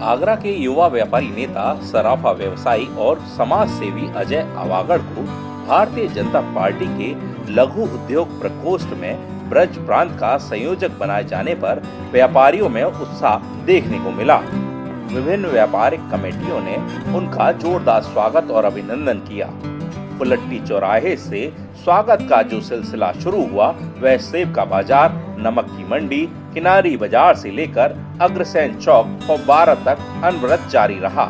आगरा के युवा व्यापारी नेता, सराफा व्यवसायी और समाज सेवी अजय अवागढ़ को भारतीय जनता पार्टी के लघु उद्योग प्रकोष्ठ में ब्रज प्रांत का संयोजक बनाए जाने पर व्यापारियों में उत्साह देखने को मिला। विभिन्न व्यापारिक कमेटियों ने उनका जोरदार स्वागत और अभिनंदन किया। फुलट्टी चौराहे से स्वागत का जो सिलसिला शुरू हुआ, वह सेब का बाजार, नमक की मंडी, किनारी बाजार से लेकर अग्रसेन चौक और 12 तक अनवरत जारी रहा।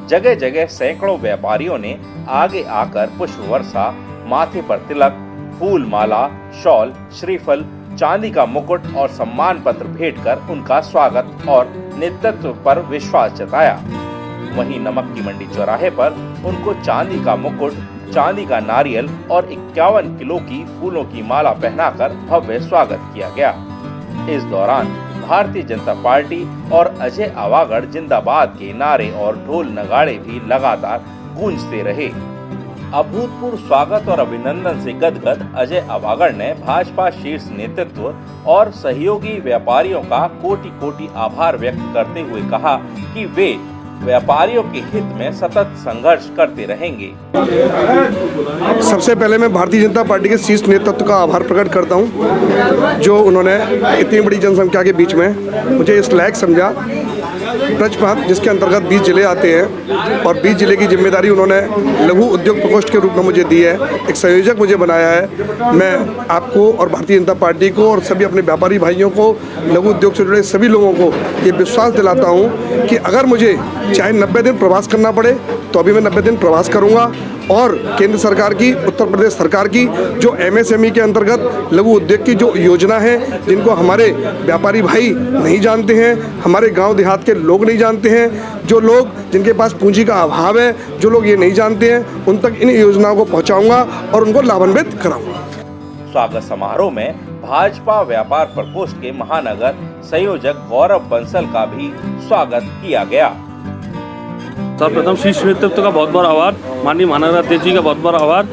जगह जगह सैकड़ों व्यापारियों ने आगे आकर पुष्प वर्षा, माथे पर तिलक, फूल माला, शॉल, श्रीफल, चांदी का मुकुट और सम्मान पत्र भेंट कर उनका स्वागत और नेतृत्व पर विश्वास जताया। वहीं नमक की मंडी चौराहे पर उनको चांदी का मुकुट, चांदी का नारियल और 51 किलो की फूलों की माला पहनाकर भव्य स्वागत किया गया। इस दौरान भारतीय जनता पार्टी और अजय अवागढ़ जिंदाबाद के नारे और ढोल नगाड़े भी लगातार गूंजते रहे। अभूतपूर्व स्वागत और अभिनंदन से गदगद अजय अवागढ़ ने भाजपा शीर्ष नेतृत्व और सहयोगी व्यापारियों का कोटि कोटि आभार व्यक्त करते हुए कहा कि वे व्यापारियों के हित में सतत संघर्ष करते रहेंगे। सबसे पहले मैं भारतीय जनता पार्टी के शीर्ष नेतृत्व का आभार प्रकट करता हूं, जो उन्होंने इतनी बड़ी जनसंख्या के बीच में मुझे इस लायक समझा। ब्रज प्रांत जिसके अंतर्गत 20 जिले आते हैं और 20 जिले की जिम्मेदारी उन्होंने लघु उद्योग प्रकोष्ठ के रूप में मुझे दी है, एक संयोजक मुझे बनाया है। मैं आपको और भारतीय जनता पार्टी को और सभी अपने व्यापारी भाइयों को, लघु उद्योग से जुड़े सभी लोगों को ये विश्वास दिलाता हूँ कि अगर मुझे चाहे 90 दिन प्रवास करना पड़े तो अभी मैं 90 दिन प्रवास करूँगा। और केंद्र सरकार की, उत्तर प्रदेश सरकार की जो MSME के अंतर्गत लघु उद्योग की जो योजना है, जिनको हमारे व्यापारी भाई नहीं जानते हैं, हमारे गांव देहात के लोग नहीं जानते हैं, जो लोग जिनके पास पूंजी का अभाव है, जो लोग ये नहीं जानते हैं, उन तक इन योजनाओं को पहुंचाऊंगा और उनको लाभान्वित कराऊंगा। स्वागत समारोह में भाजपा व्यापार प्रकोष्ठ के महानगर संयोजक गौरव बंसल का भी स्वागत किया गया। सर्वप्रथम शीर्ष नेतृत्व का बहुत बहुत आभार, माननीय महानगर अध्यक्ष जी का बहुत बहुत आभार।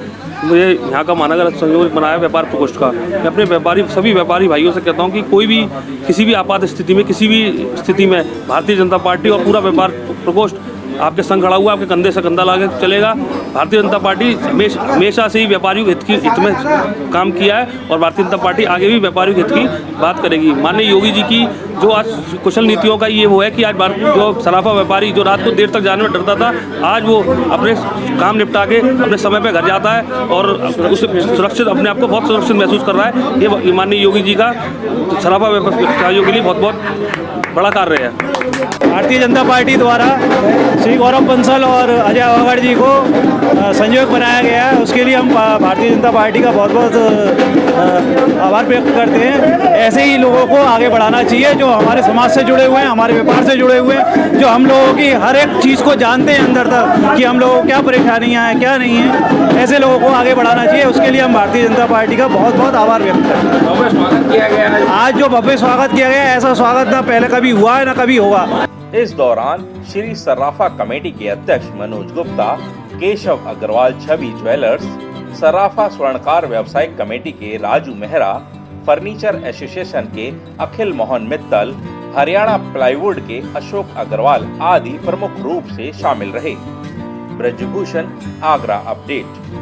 मुझे यहाँ का महानगर संयोजक बनाया व्यापार प्रकोष्ठ का। मैं अपने सभी व्यापारी भाइयों से कहता हूँ कि कोई भी किसी भी आपात स्थिति में, किसी भी स्थिति में भारतीय जनता पार्टी और पूरा व्यापार प्रकोष्ठ आपके संग खड़ा हुआ, आपके कंधे से कंधा लाके चलेगा। भारतीय जनता पार्टी हमेशा से ही व्यापारियों के हित में काम किया है और भारतीय जनता पार्टी आगे भी व्यापारियों के हित की बात करेगी। माननीय योगी जी की जो आज कुशल नीतियों का ये वो है कि आज जो सराफा व्यापारी जो रात को देर तक जाने में डरता था, आज वो अपने काम निपटा के अपने समय पर घर जाता है और उस सुरक्षित, अपने आप को बहुत सुरक्षित महसूस कर रहा है। ये माननीय योगी जी का सराफा व्यापारियों के लिए बहुत बहुत बड़ा कार्य है। भारतीय जनता पार्टी द्वारा श्री गौरव बंसल और अजय अवागढ़ जी को संयोजक बनाया गया है, उसके लिए हम भारतीय जनता पार्टी का बहुत बहुत आभार व्यक्त करते हैं। ऐसे ही लोगों को आगे बढ़ाना चाहिए जो हमारे समाज से जुड़े हुए हैं, हमारे व्यापार से जुड़े हुए हैं, जो हम लोगों की हर एक चीज़ को जानते हैं अंदर तक कि हम लोगों को क्या परेशानियाँ हैं, क्या नहीं है। ऐसे लोगों को आगे बढ़ाना चाहिए, उसके लिए हम भारतीय जनता पार्टी का बहुत बहुत आभार व्यक्त करते हैं। भव्य स्वागत किया गया है। आज जो भव्य स्वागत किया गया है, ऐसा स्वागत ना पहले कभी हुआ है ना कभी होगा। इस दौरान श्री सराफा कमेटी के अध्यक्ष मनोज गुप्ता, केशव अग्रवाल छवि ज्वेलर्स, सराफा स्वर्णकार व्यवसायिक कमेटी के राजू मेहरा, फर्नीचर एसोसिएशन के अखिल मोहन मित्तल, हरियाणा प्लाईवुड के अशोक अग्रवाल आदि प्रमुख रूप से शामिल रहे। ब्रजभूषण, आगरा अपडेट।